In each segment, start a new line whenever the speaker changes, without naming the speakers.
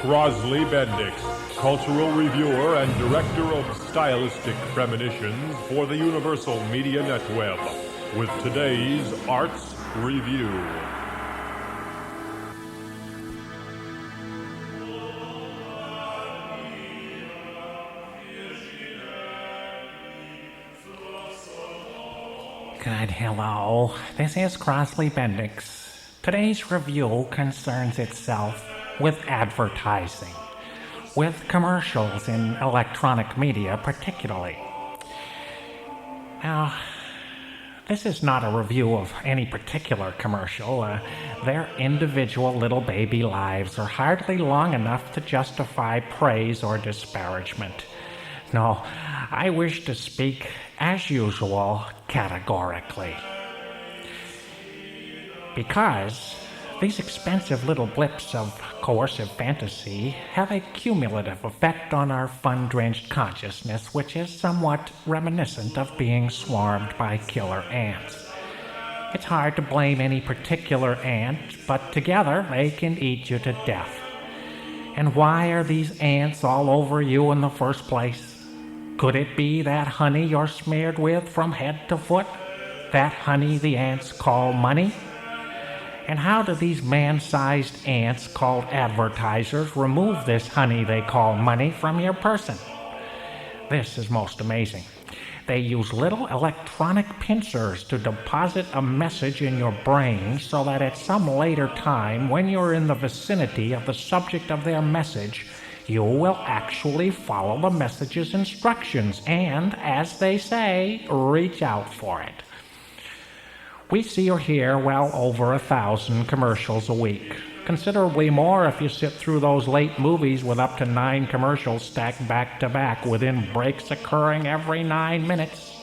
Crosley Bendix, cultural reviewer and director of stylistic premonitions for the Universal Media Netweb, with today's Arts Review.
Good, hello. This is Crosley Bendix. Today's review concerns itself with advertising, with commercials in electronic media particularly. Now, this is not a review of any particular commercial. Their individual little baby lives are hardly long enough to justify praise or disparagement. No, I wish to speak, as usual, categorically. Because these expensive little blips of coercive fantasy have a cumulative effect on our fun-drenched consciousness, which is somewhat reminiscent of being swarmed by killer ants. It's hard to blame any particular ant, but together they can eat you to death. And why are these ants all over you in the first place? Could it be that honey you're smeared with from head to foot? That honey the ants call money? And how do these man-sized ants called advertisers remove this honey they call money from your person? This is most amazing. They use little electronic pincers to deposit a message in your brain so that at some later time, when you're in the vicinity of the subject of their message, you will actually follow the message's instructions and, as they say, reach out for it. We see or hear well over 1,000 commercials a week. Considerably more if you sit through those late movies with up to 9 commercials stacked back to back within breaks occurring every 9 minutes.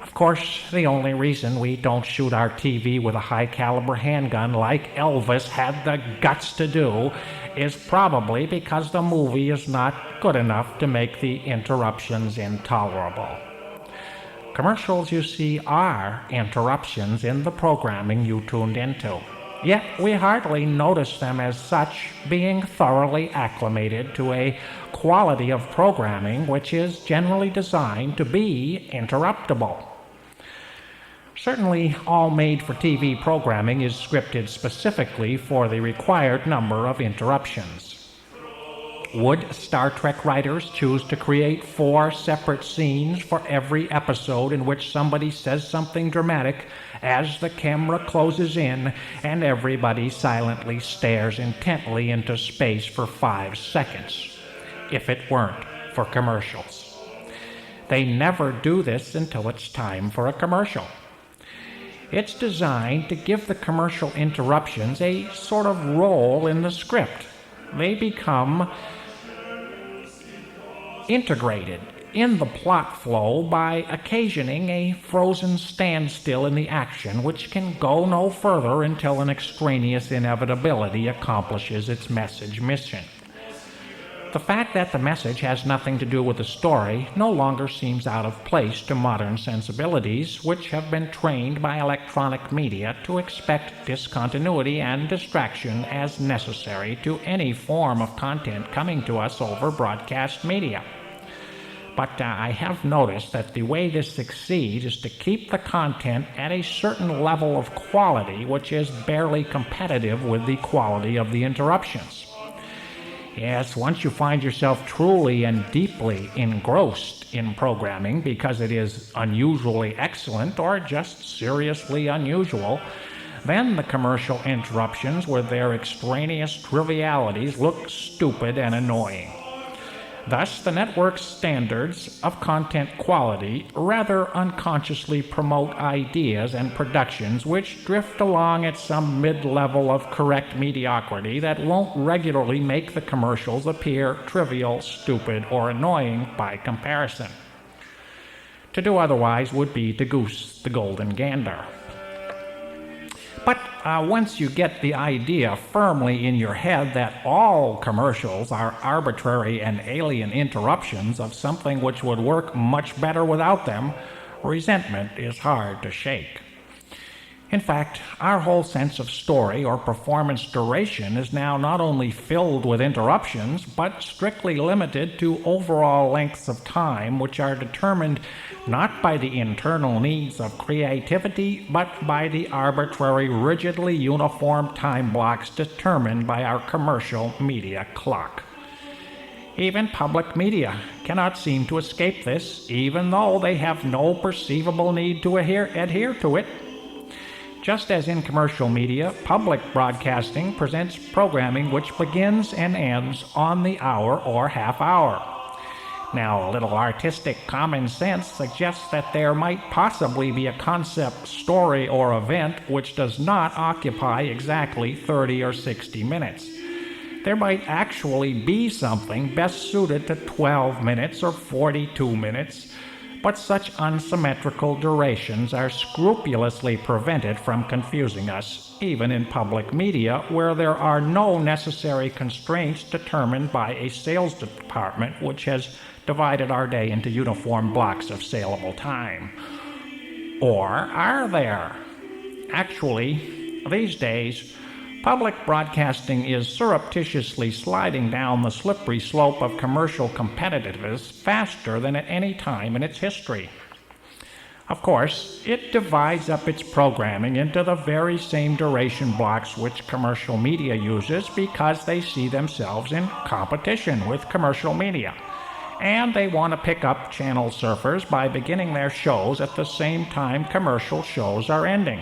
Of course, the only reason we don't shoot our TV with a high-caliber handgun like Elvis had the guts to do is probably because the movie is not good enough to make the interruptions intolerable. Commercials, you see, are interruptions in the programming you tuned into. Yet we hardly notice them as such, being thoroughly acclimated to a quality of programming which is generally designed to be interruptible. Certainly, all made-for-TV programming is scripted specifically for the required number of interruptions. Would Star Trek writers choose to create 4 separate scenes for every episode in which somebody says something dramatic as the camera closes in and everybody silently stares intently into space for 5 seconds, if it weren't for commercials? They never do this until it's time for a commercial. It's designed to give the commercial interruptions a sort of role in the script. They become integrated in the plot flow by occasioning a frozen standstill in the action which can go no further until an extraneous inevitability accomplishes its message mission. The fact that the message has nothing to do with the story no longer seems out of place to modern sensibilities, which have been trained by electronic media to expect discontinuity and distraction as necessary to any form of content coming to us over broadcast media. But I have noticed that the way this succeeds is to keep the content at a certain level of quality which is barely competitive with the quality of the interruptions. Yes, once you find yourself truly and deeply engrossed in programming because it is unusually excellent or just seriously unusual, then the commercial interruptions with their extraneous trivialities look stupid and annoying. Thus, the network's standards of content quality rather unconsciously promote ideas and productions which drift along at some mid-level of correct mediocrity that won't regularly make the commercials appear trivial, stupid, or annoying by comparison. To do otherwise would be to goose the golden gander. But once you get the idea firmly in your head that all commercials are arbitrary and alien interruptions of something which would work much better without them, resentment is hard to shake. In fact, our whole sense of story or performance duration is now not only filled with interruptions, but strictly limited to overall lengths of time, which are determined not by the internal needs of creativity, but by the arbitrary, rigidly uniform time blocks determined by our commercial media clock. Even public media cannot seem to escape this, even though they have no perceivable need to adhere to it. Just as in commercial media, public broadcasting presents programming which begins and ends on the hour or half hour. Now, a little artistic common sense suggests that there might possibly be a concept, story, or event which does not occupy exactly 30 or 60 minutes. There might actually be something best suited to 12 minutes or 42 minutes, but such unsymmetrical durations are scrupulously prevented from confusing us, even in public media, where there are no necessary constraints determined by a sales department which has divided our day into uniform blocks of saleable time. Or are there? Actually, these days, public broadcasting is surreptitiously sliding down the slippery slope of commercial competitiveness faster than at any time in its history. Of course, it divides up its programming into the very same duration blocks which commercial media uses because they see themselves in competition with commercial media. And they want to pick up channel surfers by beginning their shows at the same time commercial shows are ending.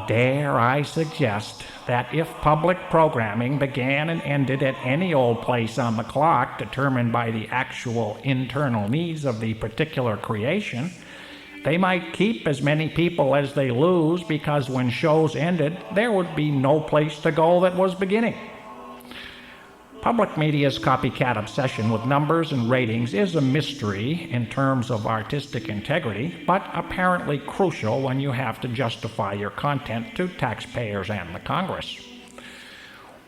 Dare I suggest that if public programming began and ended at any old place on the clock determined by the actual internal needs of the particular creation, they might keep as many people as they lose because when shows ended, there would be no place to go that was beginning. Public media's copycat obsession with numbers and ratings is a mystery in terms of artistic integrity, but apparently crucial when you have to justify your content to taxpayers and the Congress.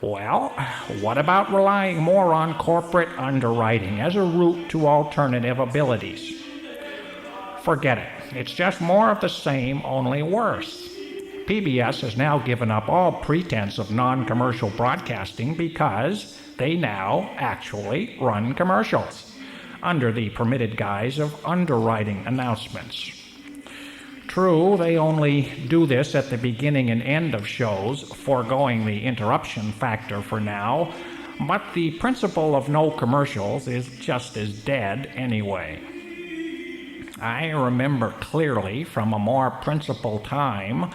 Well, what about relying more on corporate underwriting as a route to alternative abilities? Forget it. It's just more of the same, only worse. PBS has now given up all pretense of non-commercial broadcasting because they now actually run commercials under the permitted guise of underwriting announcements. True, they only do this at the beginning and end of shows, foregoing the interruption factor for now, but the principle of no commercials is just as dead anyway. I remember clearly from a more principled time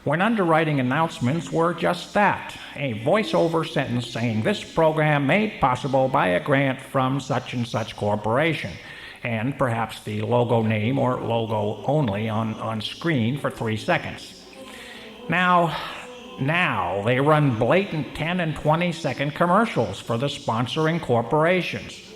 when underwriting announcements were just that, a voiceover sentence saying this program made possible by a grant from such and such corporation, and perhaps the logo name or logo only on screen for 3 seconds. Now they run blatant 10 and 20-second commercials for the sponsoring corporations.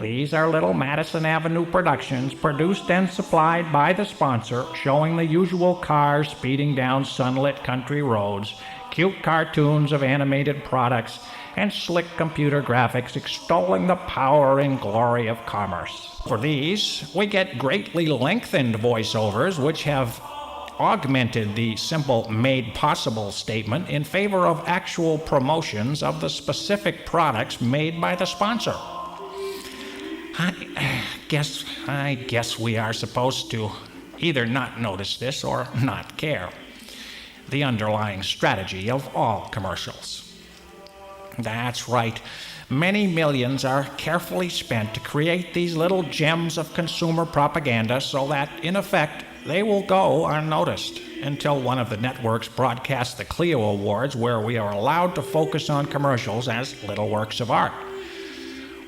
These are little Madison Avenue productions produced and supplied by the sponsor, showing the usual cars speeding down sunlit country roads, cute cartoons of animated products, and slick computer graphics extolling the power and glory of commerce. For these, we get greatly lengthened voiceovers which have augmented the simple made possible statement in favor of actual promotions of the specific products made by the sponsor. I guess we are supposed to either not notice this or not care. The underlying strategy of all commercials. That's right. Many millions are carefully spent to create these little gems of consumer propaganda so that, in effect, they will go unnoticed until one of the networks broadcasts the Clio Awards, where we are allowed to focus on commercials as little works of art.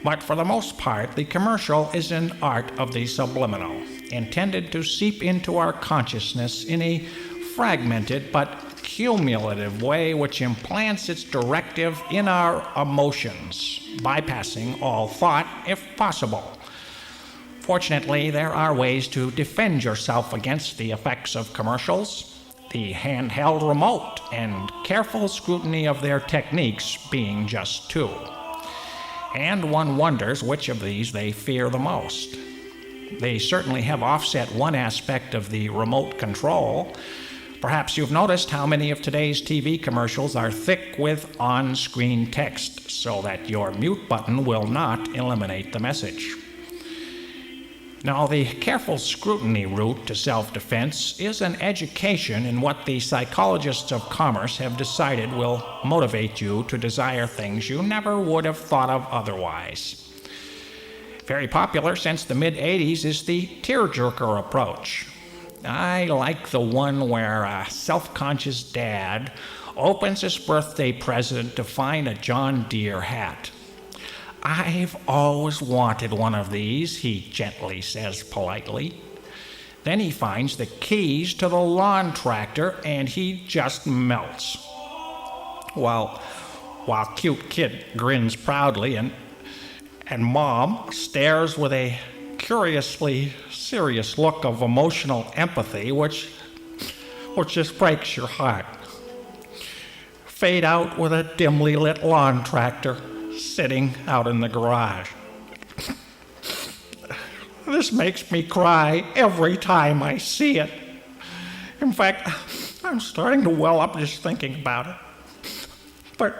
But for the most part, the commercial is an art of the subliminal, intended to seep into our consciousness in a fragmented but cumulative way which implants its directive in our emotions, bypassing all thought if possible. Fortunately, there are ways to defend yourself against the effects of commercials, the handheld remote and careful scrutiny of their techniques being just two. And one wonders which of these they fear the most. They certainly have offset one aspect of the remote control, Perhaps you've noticed how many of today's TV commercials are thick with on-screen text, so that your mute button will not eliminate the message. Now, the careful scrutiny route to self-defense is an education in what the psychologists of commerce have decided will motivate you to desire things you never would have thought of otherwise. Very popular since the mid-'80s is the tearjerker approach. I like the one where a self-conscious dad opens his birthday present to find a John Deere hat. "I've always wanted one of these," he gently says politely. Then he finds the keys to the lawn tractor and he just melts. While cute kid grins proudly and mom stares with a curiously serious look of emotional empathy, which just breaks your heart. Fade out with a dimly lit lawn tractor sitting out in the garage. This makes me cry every time I see it. In fact, I'm starting to well up just thinking about it. But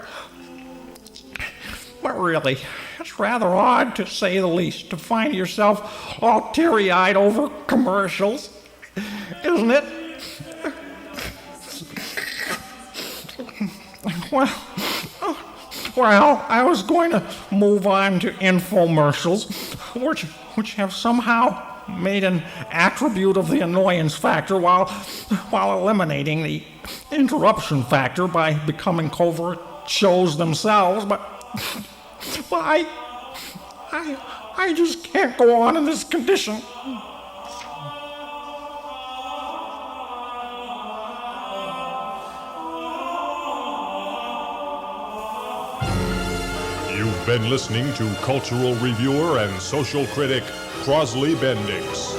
really, it's rather odd, to say the least, to find yourself all teary-eyed over commercials, isn't it? Well, I was going to move on to infomercials, which have somehow made an attribute of the annoyance factor while eliminating the interruption factor by becoming covert shows themselves. But I just can't go on in this condition.
You've been listening to cultural reviewer and social critic Crosley Bendix.